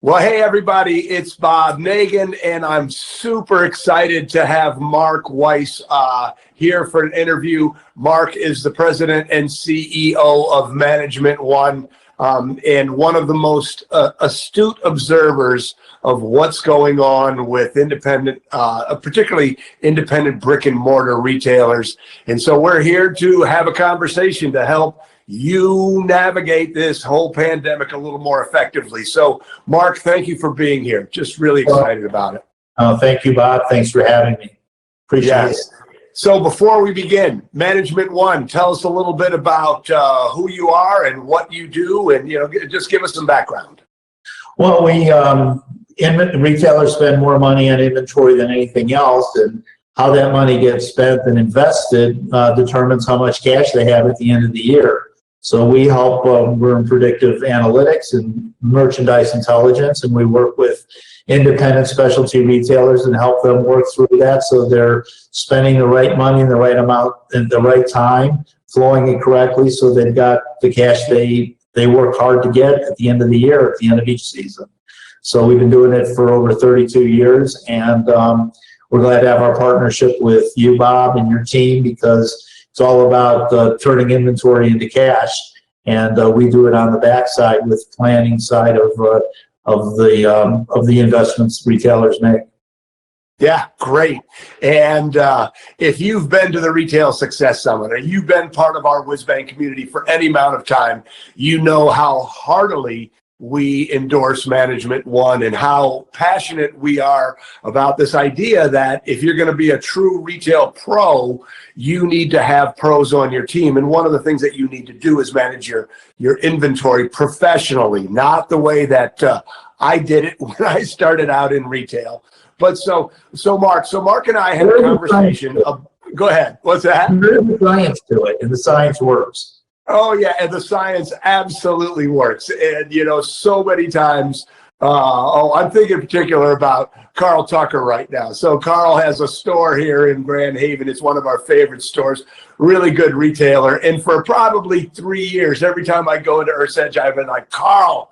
Well, hey, everybody, it's Bob Nagan, and I'm super excited to have Marc Weiss here for an interview. Marc is the president and CEO of Management One, and one of the most astute observers of what's going on with independent, particularly independent brick and mortar retailers. And so we're here to have a conversation to help you navigate this whole pandemic a little more effectively. So, Marc, thank you for being here. Just really excited about it. Thank you, Bob. Thanks for having me. Appreciate it. So before we begin, Management One, tell us a little bit about who you are and what you do, and just give us some background. Well, retailers spend more money on inventory than anything else, and how that money gets spent and invested determines how much cash they have at the end of the year. So we help, we're in predictive analytics and merchandise intelligence, and we work with independent specialty retailers and help them work through that so they're spending the right money in the right amount at the right time, flowing it correctly so they've got the cash they work hard to get at the end of the year, at the end of each season. So we've been doing it for over 32 years, and we're glad to have our partnership with you, Bob, and your team, because it's all about turning inventory into cash, and we do it on the backside with planning side of the investments retailers make. Yeah, great. And if you've been to the Retail Success Summit or you've been part of our WizBank community for any amount of time, you know how heartily we endorse Management One and how passionate we are about this idea that if you're going to be a true retail pro, you need to have pros on your team. And one of the things that you need to do is manage your inventory professionally, not the way that I did it when I started out in retail. But so Marc and I had a conversation. Go ahead. What's that? There's the science to it, and the science works. Oh, yeah, and the science absolutely works. And, so many times, I'm thinking in particular about Carl Tucker right now. So Carl has a store here in Grand Haven. It's one of our favorite stores, really good retailer. And for probably 3 years, every time I go into Earth's Edge, I've been like, Carl.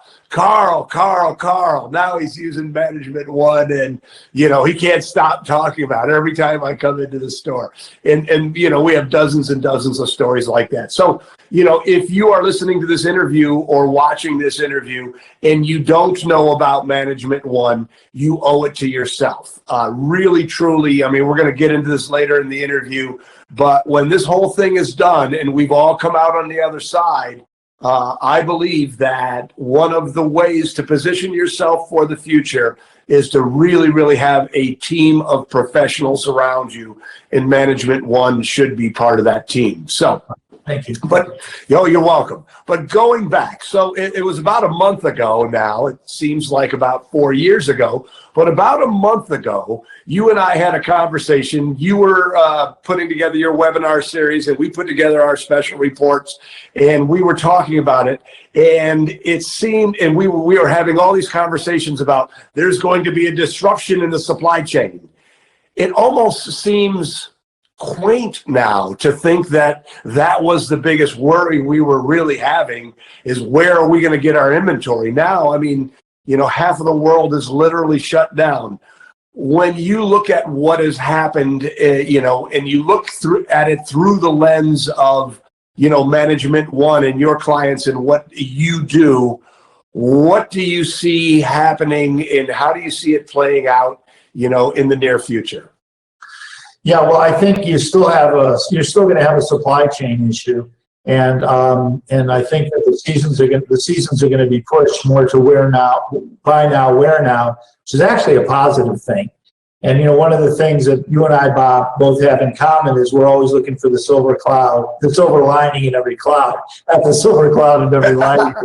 Now he's using Management One, and he can't stop talking about it every time I come into the store. And we have dozens and dozens of stories like that. So if you are listening to this interview or watching this interview and you don't know about Management One, you owe it to yourself. Really, truly. I mean, we're going to get into this later in the interview, but when this whole thing is done and we've all come out on the other side, I believe that one of the ways to position yourself for the future is to really, really have a team of professionals around you, and Management One should be part of that team. So, thank you. But you're welcome. But going back, so it was about a month ago now. It seems like about 4 years ago. But about a month ago, you and I had a conversation. You were putting together your webinar series, and we put together our special reports, and we were talking about it. And it seemed, and we were having all these conversations about there's going to be a disruption in the supply chain. It almost seems quaint now to think that was the biggest worry we were really having, is where are we going to get our inventory now? I mean, half of the world is literally shut down. When you look at what has happened, and you look at it through the lens of Management One and your clients and what you do, what do you see happening, and how do you see it playing out in the near future? Yeah, well, I think you're still going to have a supply chain issue, and I think that the seasons are going to be pushed more to buy now, wear now, which is actually a positive thing. And one of the things that you and I, Bob, both have in common is we're always looking for the silver lining in every cloud, not the silver cloud in every lining.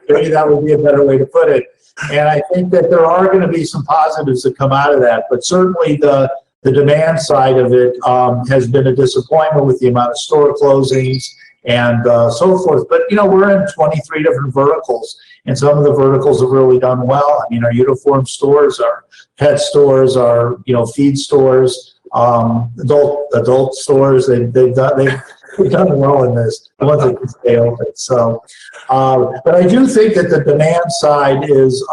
Maybe that would be a better way to put it. And I think that there are going to be some positives that come out of that, but certainly the demand side of it has been a disappointment with the amount of store closings and so forth. But, we're in 23 different verticals, and some of the verticals have really done well. I mean, our uniform stores, our pet stores, our, feed stores, adult stores, they've done well in this, the ones that can stay open. So, but I do think that the demand side is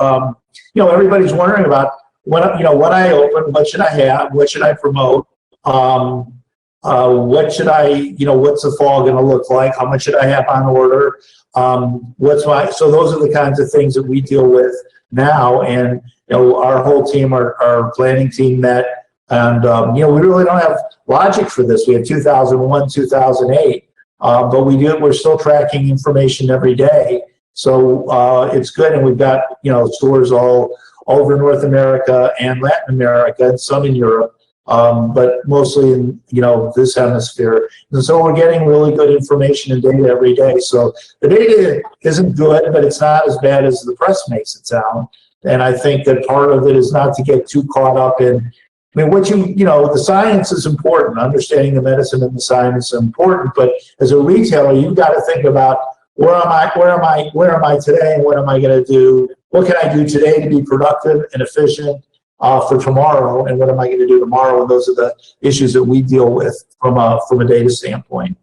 everybody's wondering about when I open, what should I have? What should I promote? What should what's the fall going to look like? How much should I have on order? So those are the kinds of things that we deal with now. And, our whole team, our planning team and, we really don't have logic for this. We had 2001, 2008, but we're still tracking information every day. So it's good. And we've got, stores all over North America and Latin America and some in Europe. But mostly in, this hemisphere. And so we're getting really good information and data every day. So the data isn't good, but it's not as bad as the press makes it sound. And I think that part of it is not to get too caught up in, the science is important. Understanding the medicine and the science is important. But as a retailer, you've got to think about where am I today, and what am I going to do? What can I do today to be productive and efficient for tomorrow, and what am I going to do tomorrow? And those are the issues that we deal with from a data standpoint.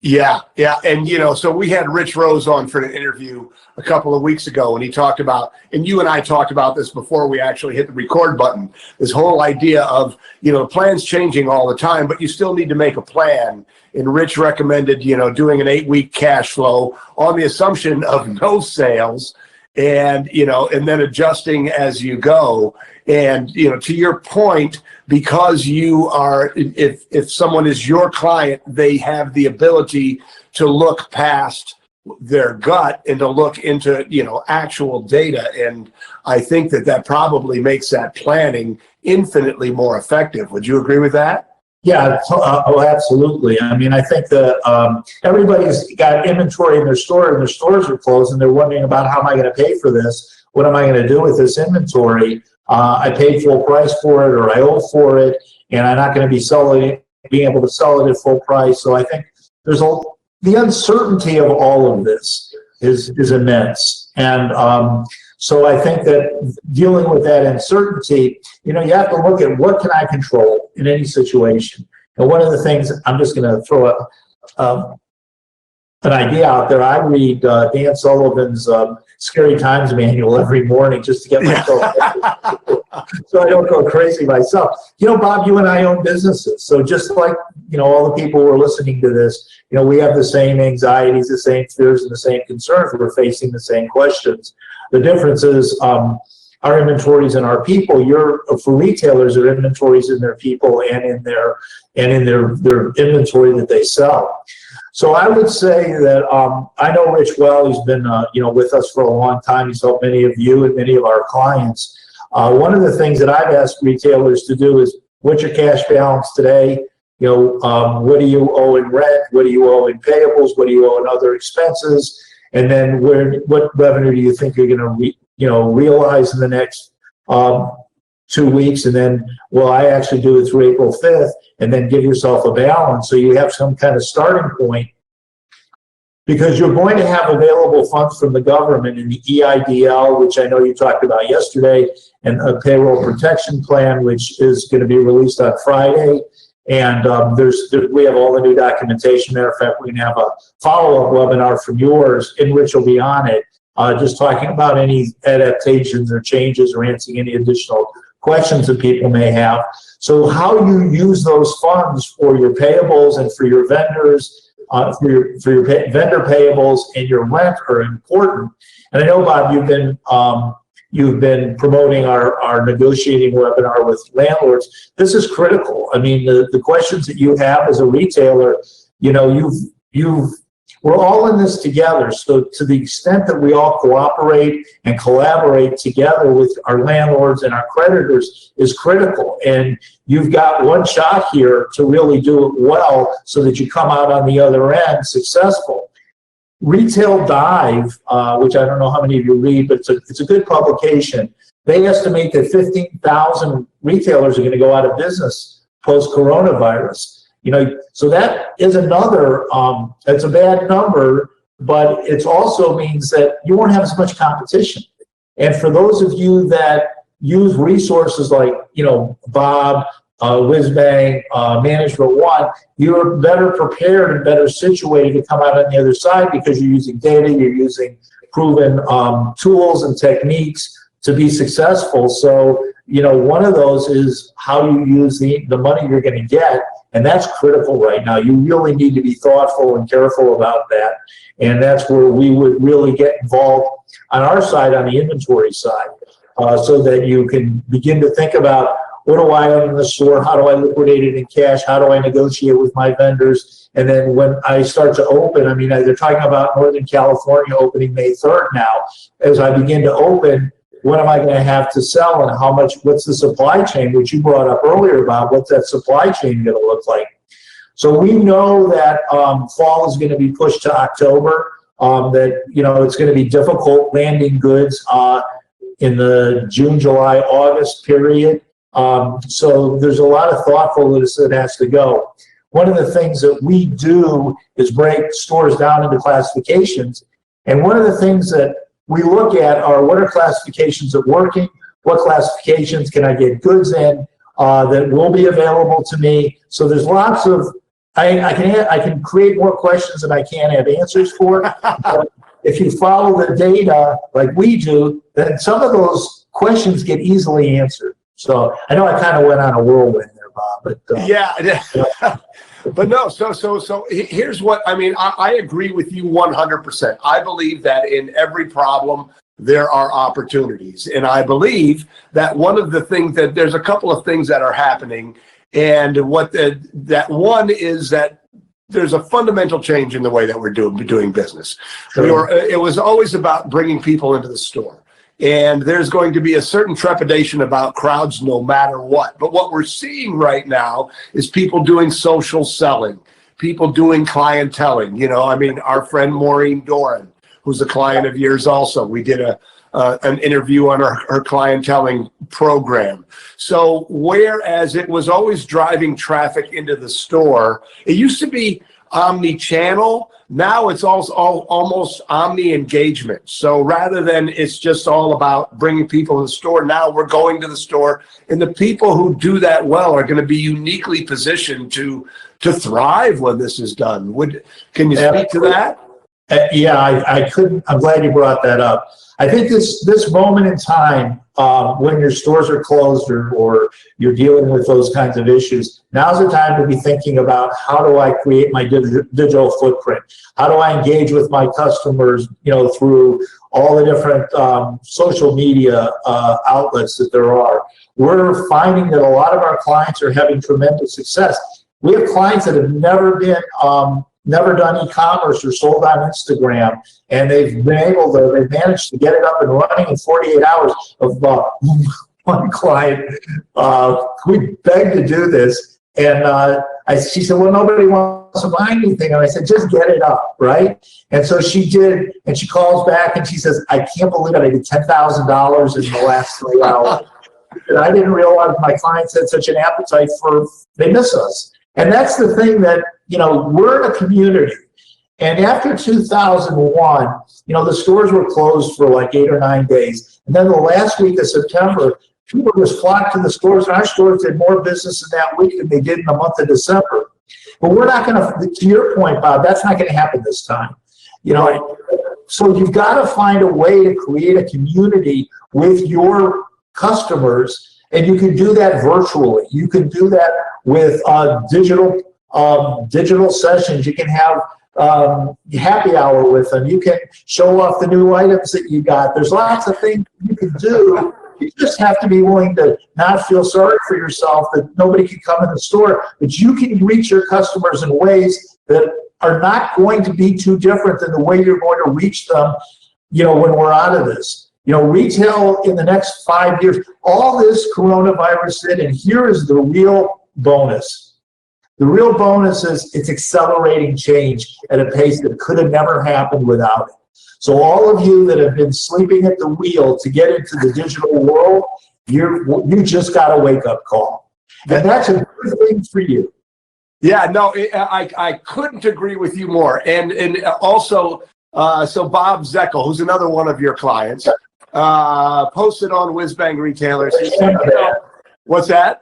Yeah. And, so we had Rich Rose on for an interview a couple of weeks ago, and he talked about, and you and I talked about this before we actually hit the record button, this whole idea of, plans changing all the time, but you still need to make a plan. And Rich recommended, doing an 8-week cash flow on the assumption of no sales, and, and then adjusting as you go. And, to your point, because you are, if someone is your client, they have the ability to look past their gut and to look into, actual data. And I think that probably makes that planning infinitely more effective. Would you agree with that? Yeah, absolutely. I mean, I think that everybody's got inventory in their store, and their stores are closed, and they're wondering about, how am I going to pay for this? What am I going to do with this inventory? I paid full price for it, or I owe for it, and I'm not going to be being able to sell it at full price. So I think the uncertainty of all of this is immense. And so I think that dealing with that uncertainty, you have to look at what can I control in any situation. And one of the things, I'm just going to throw an idea out there. I read Dan Sullivan's Scary Times manual every morning just to get myself so I don't go crazy myself. Bob, you and I own businesses. So just like, all the people who are listening to this, we have the same anxieties, the same fears, and the same concerns. We're facing the same questions. The difference is our inventories and our people. For retailers, their inventories in their people and in their inventory that they sell. So I would say that I know Rich well. He's been with us for a long time. He's helped many of you and many of our clients. One of the things that I've asked retailers to do is, what's your cash balance today? What do you owe in rent? What do you owe in payables? What do you owe in other expenses? And then what revenue do you think you're going to realize in the next 2 weeks? And then, I actually do it through April 5th, and then give yourself a balance so you have some kind of starting point, because you're going to have available funds from the government in the EIDL, which I know you talked about yesterday, and a payroll protection plan, which is going to be released on Friday. And we have all the new documentation. Matter of fact, we're going to have a follow-up webinar from yours, and Rich will be on it, just talking about any adaptations or changes, or answering any additional questions that people may have. So how you use those funds for your payables and for your vendors, for your vendor payables and your rent are important. And I know, Bob, you've been promoting our negotiating webinar with landlords. This is critical. I mean, the questions that you have as a retailer, we're all in this together. So to the extent that we all cooperate and collaborate together with our landlords and our creditors is critical. And you've got one shot here to really do it well so that you come out on the other end successful. Retail Dive, which I don't know how many of you read, but it's a good publication. They estimate that 15,000 retailers are going to go out of business post-coronavirus. So that is another, it's a bad number, but it also means that you won't have as much competition. And for those of you that use resources like, Bob, Whizbang, Management One, you're better prepared and better situated to come out on the other side because you're using data, you're using proven tools and techniques to be successful. So, one of those is how you use the money you're going to get. And that's critical right now. You really need to be thoughtful and careful about that. And that's where we would really get involved on our side, on the inventory side, so that you can begin to think about, what do I own in the store? How do I liquidate it in cash? How do I negotiate with my vendors? And then when I start to open, they're talking about Northern California opening May 3rd now. As I begin to open, what am I going to have to sell, and how much, what's the supply chain, which you brought up earlier, Bob, what's that supply chain going to look like? So we know that fall is going to be pushed to October, that, it's going to be difficult landing goods in the June, July, August period. So there's a lot of thoughtfulness that has to go. One of the things that we do is break stores down into classifications. And one of the things that we look at are, what are classifications that are working? What classifications can I get goods in that will be available to me? So there's lots of, I can create more questions than I can have answers for. If you follow the data like we do, then some of those questions get easily answered. So I know I kind of went on a whirlwind there, Bob. But yeah. But no, so here's what, I agree with you 100%. I believe that in every problem, there are opportunities. And I believe that one of the things that there's a couple of things that are happening. And that one is that there's a fundamental change in the way that we're doing business. Sure. It was always about bringing people into the store. And there's going to be a certain trepidation about crowds no matter what. But what we're seeing right now is people doing social selling, people doing clienteling. Our friend Maureen Doran, who's a client of yours also, we did an interview on her clienteling program. So whereas it was always driving traffic into the store, it used to be omni-channel. Now it's also almost omni-engagement. So rather than it's just all about bringing people to the store, now we're going to the store, and the people who do that well are going to be uniquely positioned to thrive when this is done. Can you speak to that? Yeah, I couldn't. I'm glad you brought that up. I think this moment in time, when your stores are closed or you're dealing with those kinds of issues, now's the time to be thinking about, how do I create my digital footprint? How do I engage with my customers, through all the different social media outlets that there are? We're finding that a lot of our clients are having tremendous success. We have clients that have never done e-commerce or sold on Instagram, and they've managed to get it up and running in 48 hours. Of one client, we begged to do this, and she said, well, nobody wants to buy anything. And I said, just get it up, right? And so she did, and she calls back and she says, I can't believe it. I did $10,000 in the last 3 hours. And I didn't realize my clients had such an appetite they miss us. And that's the thing that, we're in a community. And after 2001, the stores were closed for like 8 or 9 days. And then the last week of September, people just flocked to the stores. And our stores did more business in that week than they did in the month of December. But we're not going to your point, Bob, that's not going to happen this time. Right. So you've got to find a way to create a community with your customers. And you can do that virtually. You can do that with digital sessions. You can have happy hour with them. You can show off the new items that you got. There's lots of things you can do. You just have to be willing to not feel sorry for yourself that nobody can come in the store, but you can reach your customers in ways that are not going to be too different than the way you're going to reach them, when we're out of this. Retail in the next 5 years, all this coronavirus did, and here is the real bonus. The real bonus is it's accelerating change at a pace that could have never happened without it. So all of you that have been sleeping at the wheel to get into the digital world, you just got a wake-up call. And that's a good thing for you. Yeah, no, I couldn't agree with you more. And also, so Bob Zeckel, who's another one of your clients, posted on Whiz Bang Retailers. He said, what's that?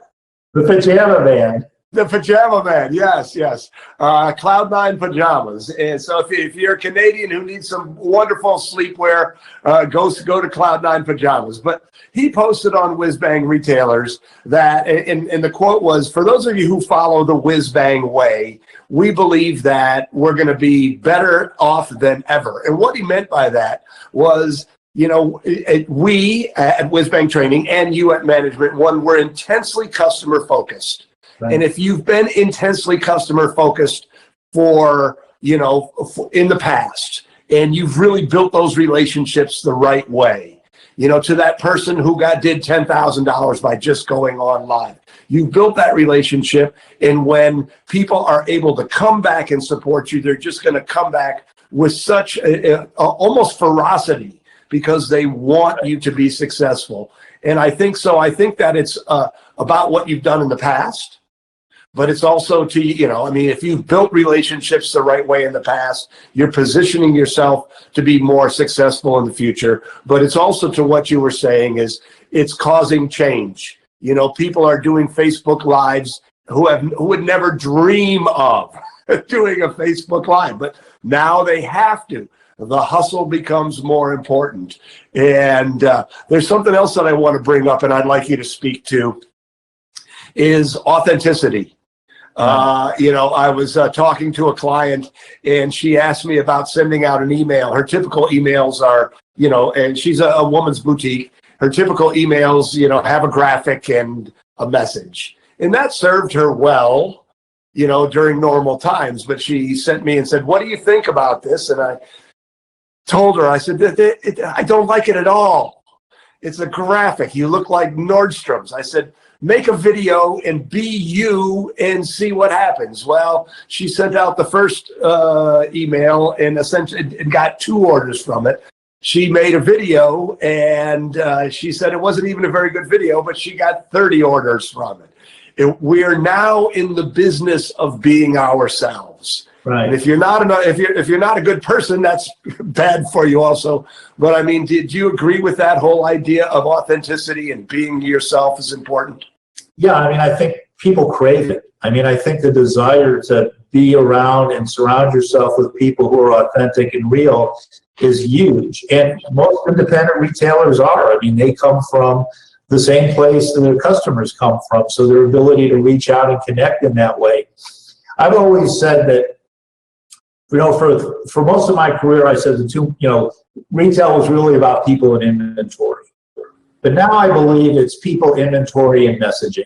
The pajama band. The pajama man, yes, yes. Cloud9 pajamas. And so if you're a Canadian who needs some wonderful sleepwear, go to Cloud9 pajamas. But he posted on Whiz Bang Retailers that, and the quote was, for those of you who follow the Whiz Bang way, we believe that we're going to be better off than ever. And what he meant by that was, you know, we at Whiz Bang Training and you at Management One, we're intensely customer focused. Right. And if you've been intensely customer focused for, you know, in the past, and you've really built those relationships the right way, you know, to that person who did $10,000 by just going online, you've built that relationship. And when people are able to come back and support you, they're just going to come back with such almost ferocity because they want you to be successful. And I think so. I think that it's about what you've done in the past. But it's also to, you know, I mean, if you've built relationships the right way in the past, you're positioning yourself to be more successful in the future. But it's also to what you were saying is it's causing change. You know, people are doing Facebook Lives who would never dream of doing a Facebook Live, but now they have to. The hustle becomes more important. And there's something else that I want to bring up and I'd like you to speak to is authenticity. You know, I was talking to a client and she asked me about sending out an email. Her typical emails are, you know, and she's a woman's boutique. Her typical emails, you know, have a graphic and a message. And that served her well, you know, during normal times. But she sent me and said, what do you think about this? And I told her, I said, I don't like it at all. It's a graphic. You look like Nordstrom's. I said, make a video and be you and see what happens. Well, she sent out the first email and essentially got 2 orders from it. She made a video and she said it wasn't even a very good video, but she got 30 orders from it. We are now in the business of being ourselves. Right. And if you're not a good person, that's bad for you also. But I mean, do you agree with that whole idea of authenticity and being yourself is important? Yeah, I mean, I think people crave it. I mean, I think the desire to be around and surround yourself with people who are authentic and real is huge. And most independent retailers are. I mean, they come from the same place that their customers come from. So their ability to reach out and connect in that way. I've always said that, you know, for most of my career, I said retail was really about people and inventory. But now I believe it's people, inventory, and messaging.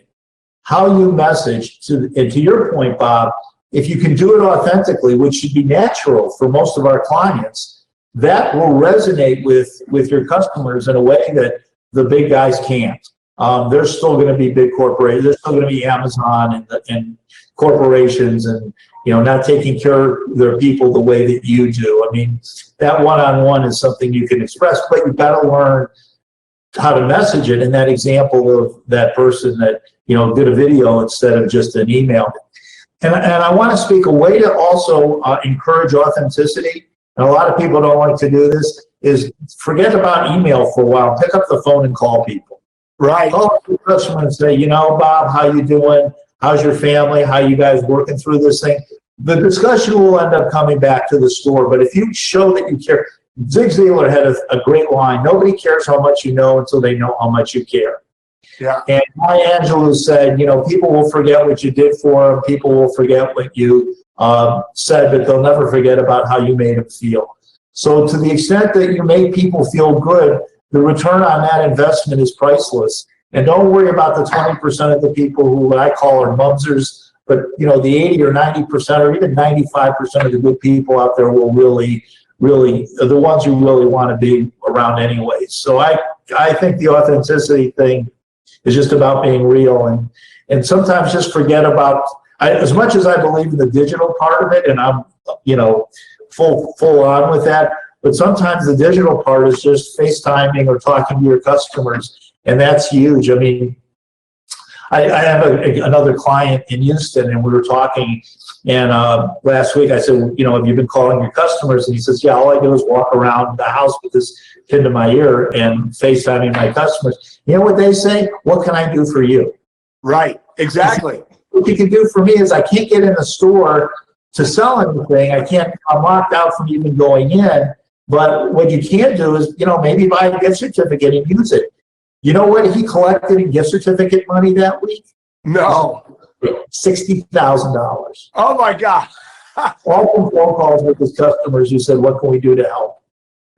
How you message, and to your point, Bob, if you can do it authentically, which should be natural for most of our clients, that will resonate with your customers in a way that the big guys can't. They're still going to be big corporations. They're still going to be Amazon and corporations and, you know, not taking care of their people the way that you do. I mean, that one-on-one is something you can express, but you've got to learn how to message it. And that example of that person that, you know, did a video instead of just an email. And I want to speak a way to also encourage authenticity. And a lot of people don't like to do this is forget about email for a while. Pick up the phone and call people. Right. Call the customer and say, you know, Bob, how you doing? How's your family? How you guys working through this thing? The discussion will end up coming back to the store. But if you show that you care, Zig Ziglar had a great line. Nobody cares how much you know until they know how much you care. Yeah. And Maya Angelou said, you know, people will forget what you did for them. People will forget what you said, but they'll never forget about how you made them feel. So to the extent that you make people feel good, the return on that investment is priceless. And don't worry about the 20% of the people who I call are mumsers, but, you know, the 80 or 90% or even 95% of the good people out there will really are the ones you really want to be around anyway. So I think the authenticity thing is just about being real and sometimes just forget about, as much as I believe in the digital part of it, and I'm, you know, full on with that, but sometimes the digital part is just FaceTiming or talking to your customers, and that's huge. I mean, I have another client in Houston, and we were talking, and last week I said, you know, have you been calling your customers? And he says, yeah, all I do is walk around the house with this pin to my ear and FaceTiming my customers. You know what they say? What can I do for you? Right, exactly. what you can do for me is I can't get in the store to sell anything. I'm locked out from even going in. But what you can do is, maybe buy a gift certificate and use it. You know what he collected in gift certificate money that week? No. $60,000. Oh my God. All from phone calls with his customers who said, what can we do to help?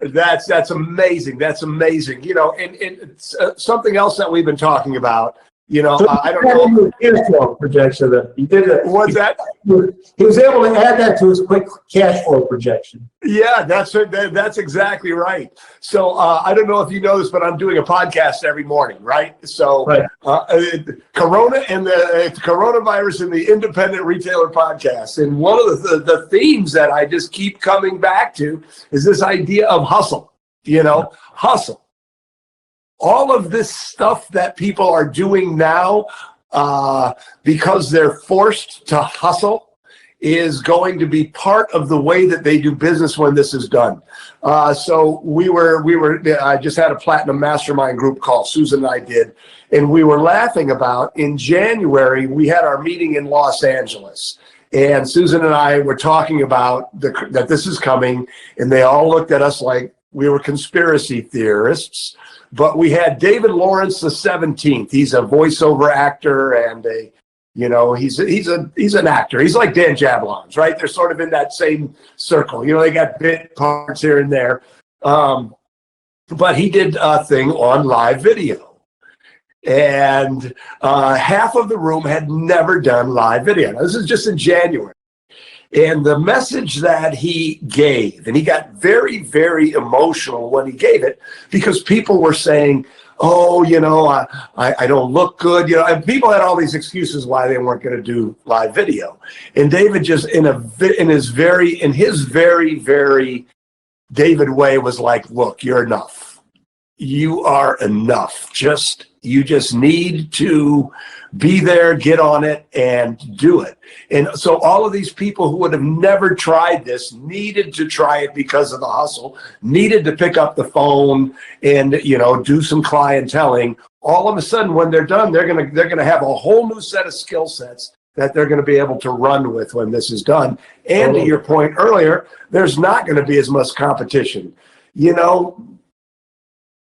That's amazing. That's amazing. And it's, something else that we've been talking about. So I don't know. Cash flow projection. He did it. What's that? He was able to add that to his quick cash flow projection. Yeah, that's exactly right. So I don't know if you know this, but I'm doing a podcast every morning, right? So right. Corona and the coronavirus and the independent retailer podcast. And one of the themes that I just keep coming back to is this idea of hustle, hustle. All of this stuff that people are doing now because they're forced to hustle is going to be part of the way that they do business when this is done. So I just had a platinum mastermind group call, Susan and I did, and we were laughing about in January, we had our meeting in Los Angeles. And Susan and I were talking about that this is coming, and they all looked at us like we were conspiracy theorists. But we had David Lawrence the 17th. He's a voiceover actor and he's an actor. He's like Dan Jablons, right? They're sort of in that same circle. They got bit parts here and there. But he did a thing on live video. And half of the room had never done live video. Now, this is just in January. And the message that he gave, and he got very, very emotional when he gave it, because people were saying, oh, I don't look good. And people had all these excuses why they weren't going to do live video. And David just in his very, very David way was like, look, you're enough. You are enough. You just need to be there, get on it, and do it. And so all of these people who would have never tried this needed to try it because of the hustle, needed to pick up the phone and, do some clienteling. All of a sudden, when they're done, they're gonna have a whole new set of skill sets that they're going to be able to run with when this is done. And to your point earlier, there's not going to be as much competition.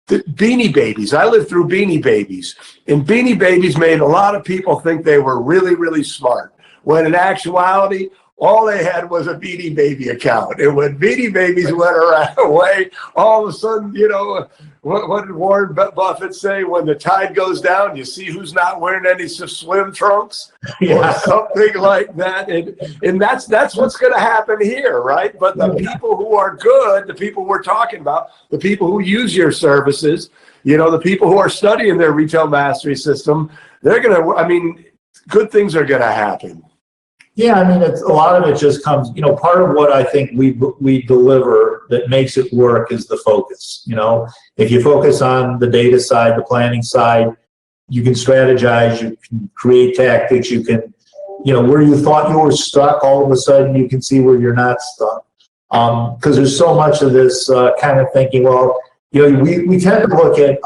The Beanie Babies. I lived through Beanie Babies, and Beanie Babies made a lot of people think they were really, really smart, when in actuality, all they had was a Beanie Baby account. And when Beanie Babies went away, all of a sudden, what did Warren Buffett say? When the tide goes down, you see who's not wearing any swim trunks, or something like that. And that's what's going to happen here, right? But the people who are good, the people we're talking about, the people who use your services, the people who are studying their retail mastery system, good things are going to happen. Yeah, it's a lot of it just comes, part of what I think we deliver that makes it work is the focus. If you focus on the data side, the planning side, you can strategize, you can create tactics, you can, where you thought you were stuck, all of a sudden you can see where you're not stuck. Because there's so much of this kind of thinking, we tend to look at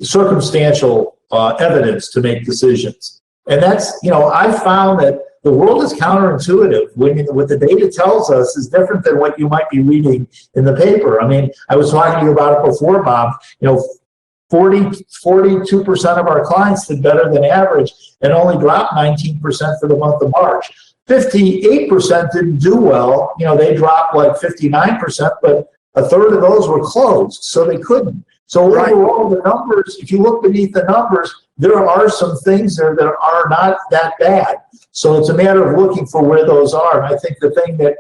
circumstantial evidence to make decisions. And that's, I found that the world is counterintuitive. What the data tells us is different than what you might be reading in the paper. I was talking to you about it before, Bob. 42% of our clients did better than average and only dropped 19% for the month of March. 58% didn't do well. They dropped like 59%, but a third of those were closed, so they couldn't. So overall, the numbers, if you look beneath the numbers, there are some things there that are not that bad. So it's a matter of looking for where those are. And I think the thing that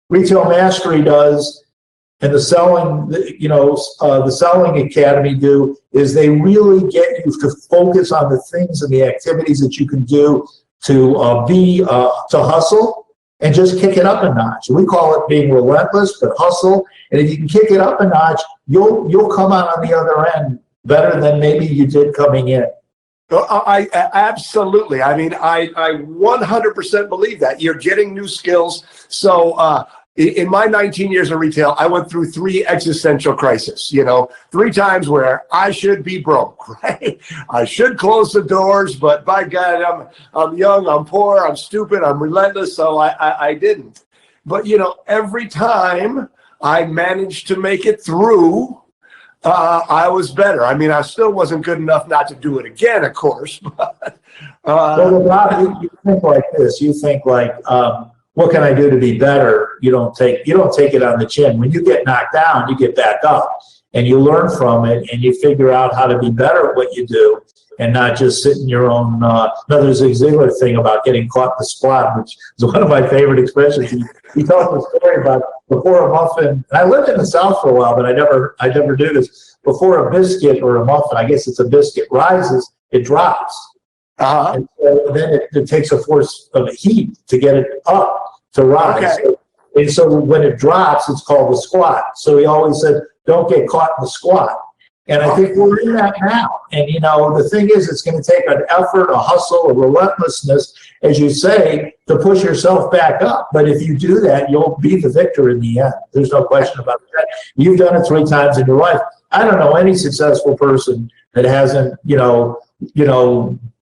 Retail Mastery does and the Selling Academy do is they really get you to focus on the things and the activities that you can do to hustle and just kick it up a notch. We call it being relentless, but hustle. And if you can kick it up a notch, you'll come out on the other end better than maybe you did coming in. I absolutely. I 100% believe that. You're getting new skills. So in my 19 years of retail, I went through 3 existential crises, 3 times where I should be broke, right? I should close the doors, but by God, I'm young, I'm poor, I'm stupid, I'm relentless, so I didn't. But, every time I managed to make it through, I was better. I mean, I still wasn't good enough not to do it again, of course. But, well, Bob, you think like this. You think like, what can I do to be better? You don't take it on the chin. When you get knocked down, you get back up and you learn from it and you figure out how to be better at what you do and not just sit in your own. There's a Zig Ziglar thing about getting caught in the spot, which is one of my favorite expressions. He told the story about before a muffin. And I lived in the South for a while, but I never do this. Before a biscuit or a muffin, I guess it's a biscuit, rises, it drops. And so then it takes a force of heat to get it up to rise. Okay. And so when it drops, it's called the squat. So he always said, don't get caught in the squat. And I think we're in that now. And, the thing is, it's going to take an effort, a hustle, a relentlessness, as you say, to push yourself back up. But if you do that, you'll be the victor in the end. There's no question about that. You've done it 3 times in your life. I don't know any successful person that hasn't,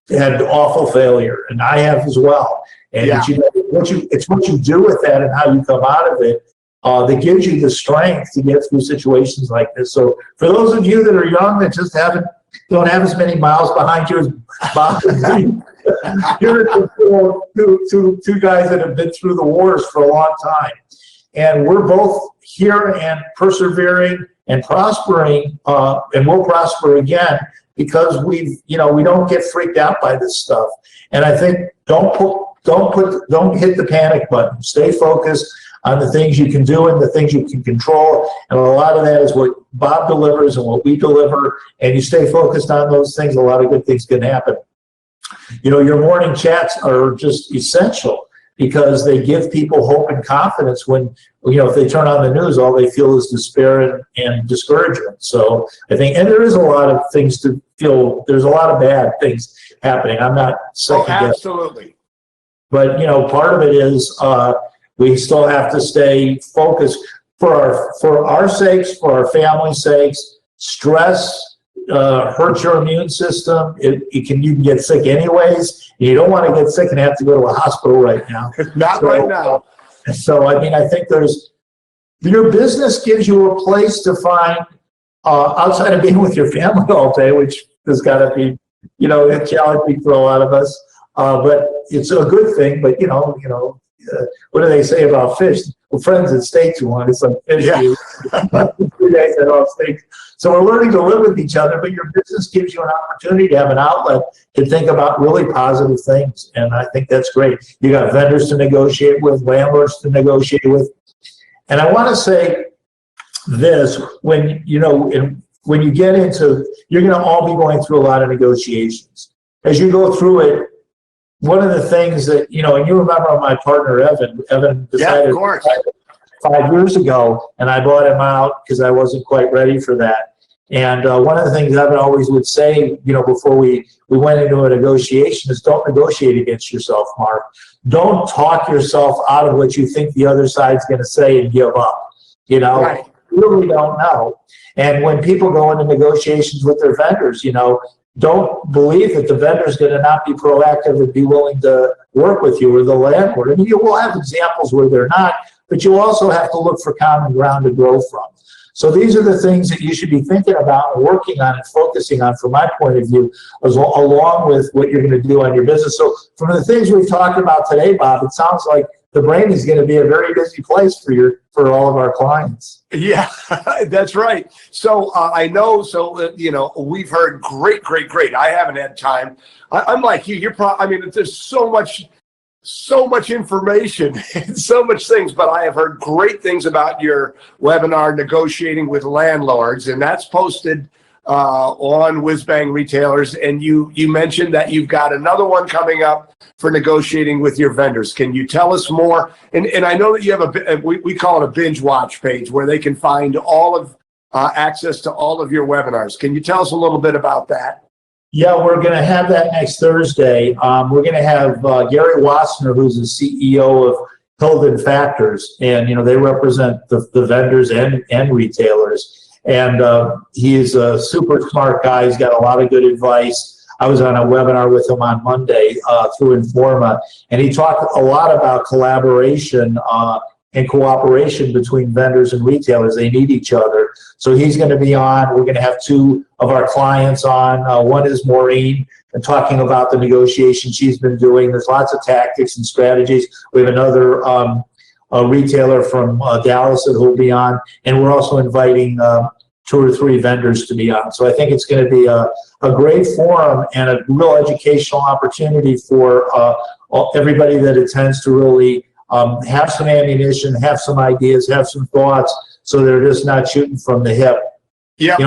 had awful failure, and I have as well. And it's what you do with that and how you come out of it that gives you the strength to get through situations like this. So for those of you that are young that just don't have as many miles behind you as Bob and me, you're two guys that have been through the wars for a long time, and we're both here and persevering and prospering, and we'll prosper again. Because we don't get freaked out by this stuff. And I think don't hit the panic button. Stay focused on the things you can do and the things you can control. And a lot of that is what Bob delivers and what we deliver. And you stay focused on those things, a lot of good things can happen. Your morning chats are just essential because they give people hope and confidence when, if they turn on the news, all they feel is despair and discouragement. So I think, and there is a lot of things to feel, there's a lot of bad things happening. I'm not second guessing. Absolutely. But, part of it is we still have to stay focused for our sakes, for our family's sakes. Stress hurts your immune system. You can get sick anyways. You don't want to get sick and have to go to a hospital right now. Not right now. So, I think your business gives you a place to find, outside of being with your family all day, which has got to be, challenging for a lot of us. But it's a good thing. But, what do they say about fish? Well, friends that stay too long, it's like fish. Yeah. 3 days at off steak. So we're learning to live with each other, but your business gives you an opportunity to have an outlet to think about really positive things. And I think that's great. You got vendors to negotiate with, landlords to negotiate with. And I want to say this, when you get into, you're going to all be going through a lot of negotiations. As you go through it, one of the things that, and you remember my partner, Evan decided 5 years ago, and I bought him out because I wasn't quite ready for that. And one of the things Evan always would say, before we went into a negotiation is don't negotiate against yourself, Mark. Don't talk yourself out of what you think the other side's going to say and give up. Right. You really don't know. And when people go into negotiations with their vendors, don't believe that the vendor's going to not be proactive and be willing to work with you or the landlord. You will have examples where they're not, but you also have to look for common ground to grow from. So these are the things that you should be thinking about and working on and focusing on, from my point of view, along with what you're going to do on your business. So from the things we've talked about today, Bob, it sounds like the brain is going to be a very busy place for all of our clients. Yeah, that's right. So I know, we've heard great. I haven't had time. I'm like you. There's so much information and so much things, but I have heard great things about your webinar, Negotiating with Landlords, and that's posted on Whiz Bang Retailers. And you mentioned that you've got another one coming up for negotiating with your vendors. Can you tell us more? And I know that you have we call it a binge watch page where they can find all of access to all of your webinars. Can you tell us a little bit about that? Yeah, we're going to have that next Thursday. We're going to have Gary Wassner, who's the CEO of Hilden Factors, and they represent the vendors and retailers. And he is a super smart guy. He's got a lot of good advice. I was on a webinar with him on Monday through Informa, and he talked a lot about collaboration and cooperation between vendors and retailers. They need each other. So he's going to be on. We're going to have two of our clients on. One is Maureen, and talking about the negotiation she's been doing. There's lots of tactics and strategies. We have another a retailer from Dallas that will be on, and we're also inviting 2 or 3 vendors to be on. So I think it's going to be a great forum and a real educational opportunity for everybody that attends to really have some ammunition, have some ideas, have some thoughts, so they're just not shooting from the hip. Yeah.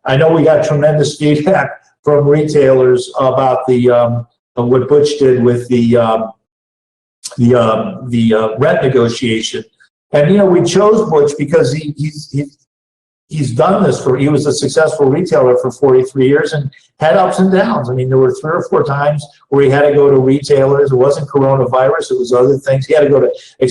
I know we got tremendous feedback from retailers about the what Butch did with the rent negotiation. And we chose Butch because he's done this he was a successful retailer for 43 years and had ups and downs. I mean, there were 3 or 4 times where he had to go to retailers. It wasn't coronavirus, it was other things. He had to go to, he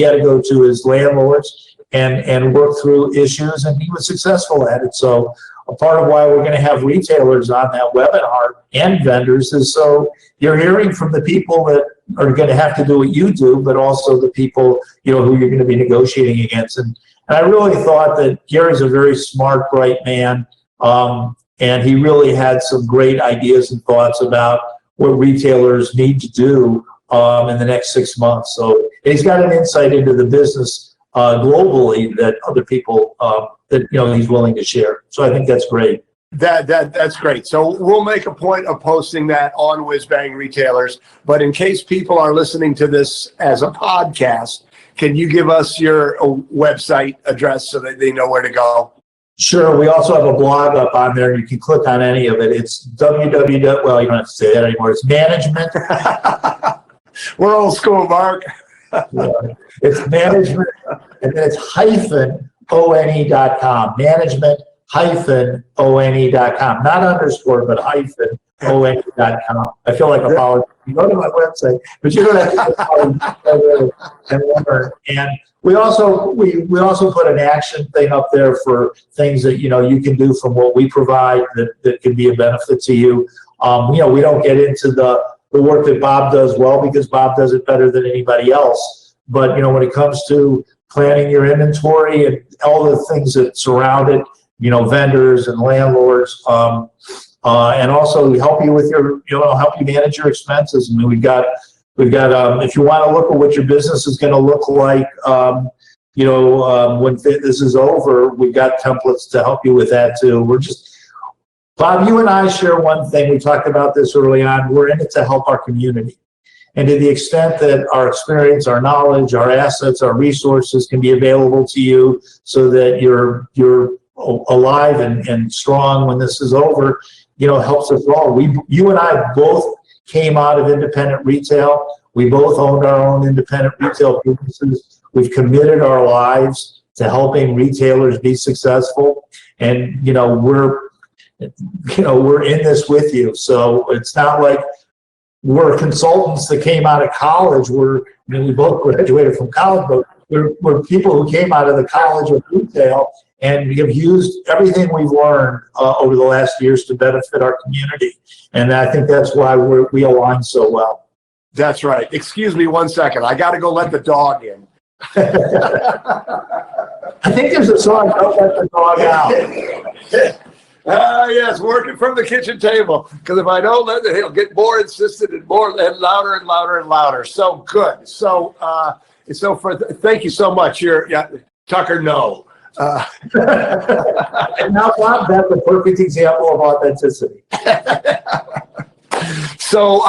had to go to his landlords and work through issues, and he was successful at it. So a part of why we're going to have retailers on that webinar and vendors is so you're hearing from the people that are going to have to do what you do, but also the people, who you're going to be negotiating against. And I really thought that Gary's a very smart, bright man, and he really had some great ideas and thoughts about what retailers need to do in the next 6 months. So he's got an insight into the business globally that other people that he's willing to share. So I think that's great. That's great. So we'll make a point of posting that on Whiz Bang Retailers. But in case people are listening to this as a podcast, can you give us your website address so that they know where to go? Sure. We also have a blog up on there. You can click on any of it. It's www. Well, you don't have to say that anymore. It's management. We're old school, Mark. Yeah. It's management, and then it's -one.com. Management-one.com. Not underscore, but -one.com. I feel like a politician. You go to my website, but you don't have to and learn. And we also put an action thing up there for things that you can do from what we provide that can be a benefit to you. We don't get into the work that Bob does well, because Bob does it better than anybody else. But when it comes to planning your inventory and all the things that surround it, vendors and landlords, and also help you with help you manage your expenses. I mean, we've got if you want to look at what your business is going to look like, when this is over, we've got templates to help you with that too. Bob, you and I share one thing. We talked about this early on. We're in it to help our community. And to the extent that our experience, our knowledge, our assets, our resources can be available to you so that you're alive and strong when this is over, helps us all. You and I both came out of independent retail. We both owned our own independent retail businesses. We've committed our lives to helping retailers be successful. And, we're in this with you. So it's not like we're consultants that came out of college. We both graduated from college, but we're people who came out of the college of retail and have used everything we've learned over the last years to benefit our community. And I think that's why we align so well. That's right. Excuse me 1 second. I got to go let the dog in. I think there's a song, "Don't Let the Dog Out." Yes, working from the kitchen table. Because if I don't let it, he'll get more insistent and louder and louder and louder. So good. So, thank you so much. Tucker. No. And now, Bob, that's the perfect example of authenticity. So,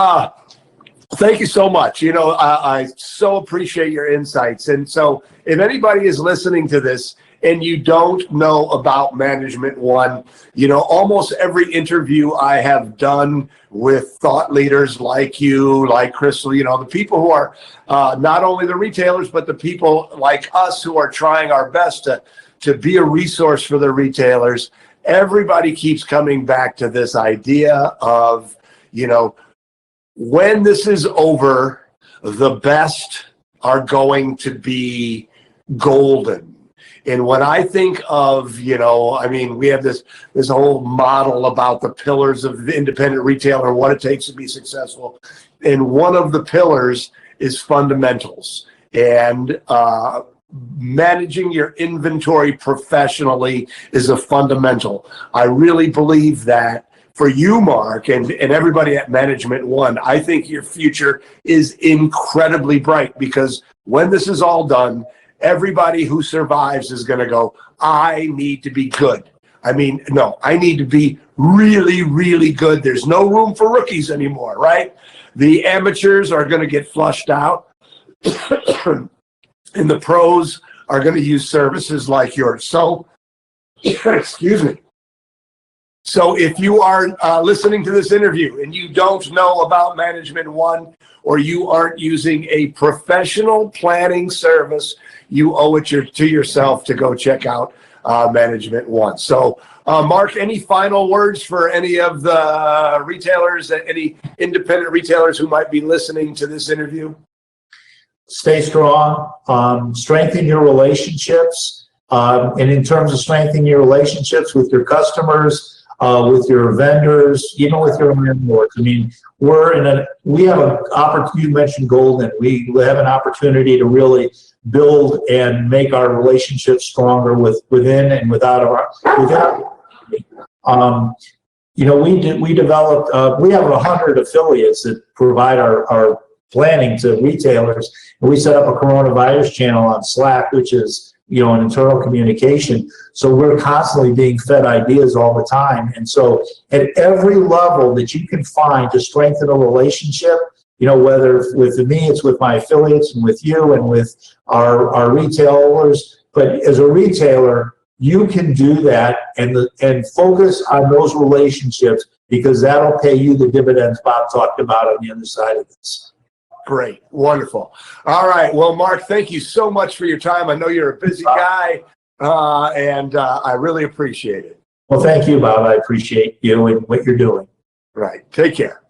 thank you so much. I so appreciate your insights. And so if anybody is listening to this and you don't know about Management One, almost every interview I have done with thought leaders like you, like Crystal, the people who are not only the retailers, but the people like us who are trying our best to be a resource for the retailers, everybody keeps coming back to this idea of, when this is over, the best are going to be golden. And when I think of, I mean, we have this whole model about the pillars of the independent retailer, what it takes to be successful. And one of the pillars is fundamentals. And managing your inventory professionally is a fundamental. I really believe that for you, Mark, and everybody at Management One, I think your future is incredibly bright, because when this is all done, everybody who survives is going to go, I need to be good. I mean, no, I need to be really, really good. There's no room for rookies anymore, right? The amateurs are going to get flushed out, and the pros are going to use services like yours. So, excuse me. So if you are listening to this interview and you don't know about Management One, or you aren't using a professional planning service, you owe it to yourself to go check out Management One. So, Mark, any final words for any of the retailers, any independent retailers who might be listening to this interview? Stay strong, strengthen your relationships, and in terms of strengthening your relationships with your customers, with your vendors, even with your landlords. I mean, we have an opportunity. You mentioned golden. We have an opportunity to really build and make our relationships stronger within and without we developed. We have 100 affiliates that provide our planning to retailers, and we set up a coronavirus channel on Slack, which is an internal communication. So we're constantly being fed ideas all the time. And so at every level that you can find to strengthen a relationship, whether with me, it's with my affiliates, and with you, and with our retailers. But as a retailer, you can do that and focus on those relationships, because that'll pay you the dividends Bob talked about on the other side of this. Great. Wonderful. All right. Well, Mark, thank you so much for your time. I know you're a busy guy, and I really appreciate it. Well, thank you, Bob. I appreciate you and what you're doing. Right. Take care.